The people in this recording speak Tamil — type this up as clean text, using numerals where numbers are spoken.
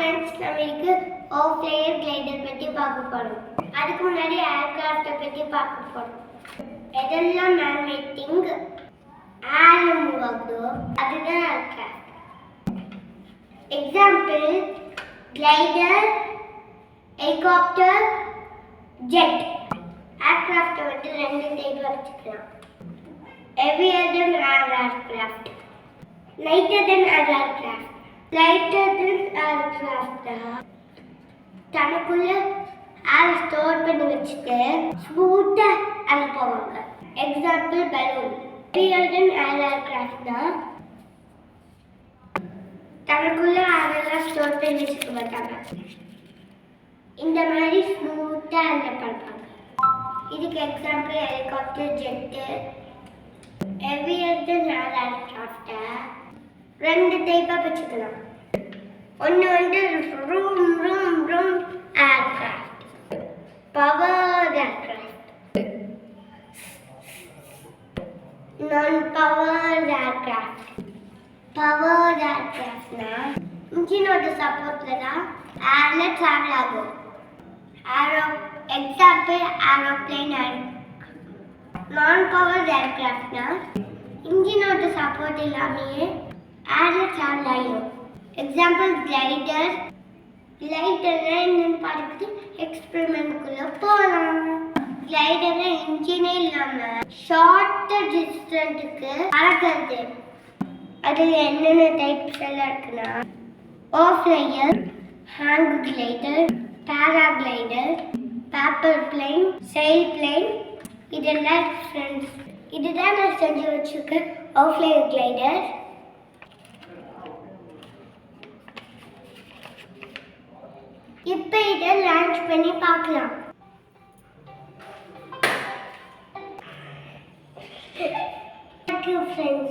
ஃப்ரெண்ட்ஸ் நம்ம ஆஃப் லேயர் கிளைடர் பற்றி பார்க்க போகிறோம். அதுக்கு முன்னாடி ஏர்கிராஃப்டை பற்றி பார்க்க போகிறோம். எதெல்லாம் மேன்மேட் திங் ஏர்ல மூவ் ஆகுதோ அதுதான் aircraft. Example glider, helicopter, jet. ஏர்கிராஃப்டை வந்து ரெண்டு டைப் வச்சுக்கலாம். heavier than air aircraft, lighter than air aircraft. Lighter than aircraft தனக்குள்ள ஏர் ஸ்டோர் பண்ணி வச்சுட்டு ஸ்மூத்தா அனுப்புவாங்க. Example balloon. heavier than air aircraft தனக்குள்ள ஏரெல்லாம் ஸ்டோர் பண்ணி வச்சுக்க மாட்டாங்க. இந்த மாதிரி ஸ்மூத்தா அனுப்புவாங்க. இதுக்கு example helicopter, jet. heavier than air aircraft ரெண்டு டைப்பா வச்சுக்கலாம். ஒன்று வந்து ரூம் ரூம் ரூம் aircraft, power aircraft. Non power aircraft. Power ஏர்கிராஃப்ட்னா இன்ஜினோட சப்போர்ட்ல தான் ஏர்ல டிராவல் ஆகும். Example aeroplane. நான் பவர் ஏர்கிராஃப்ட்னா இன்ஜினோட சப்போர்ட் இல்லாமையே ஏர்ல டிராவல் ஆகிடும். Example glider. கிளைடர்னா என்னன்னு பார்த்துட்டு எக்ஸ்பெரிமெண்ட்குள்ள போகலாம். கிளைடர்னா இன்ஜினே இல்லாமல் ஷார்ட் டிஸ்டன்ஸுக்கு பறக்கிறது. அதில் என்னென்ன டைப்ஸ் எல்லாம் இருக்குன்னா ஆஃப் லேயர், hang glider, paraglider, paper plane, sail plane. இதெல்லாம் ஃப்ரெண்ட்ஸ், இதுதான் நான் செஞ்சு வச்சுருக்கேன் ஆஃப் லேயர் கிளைடர். இப்போ இதை லான்ச் பண்ணி பார்க்கலாம். Thank you friends.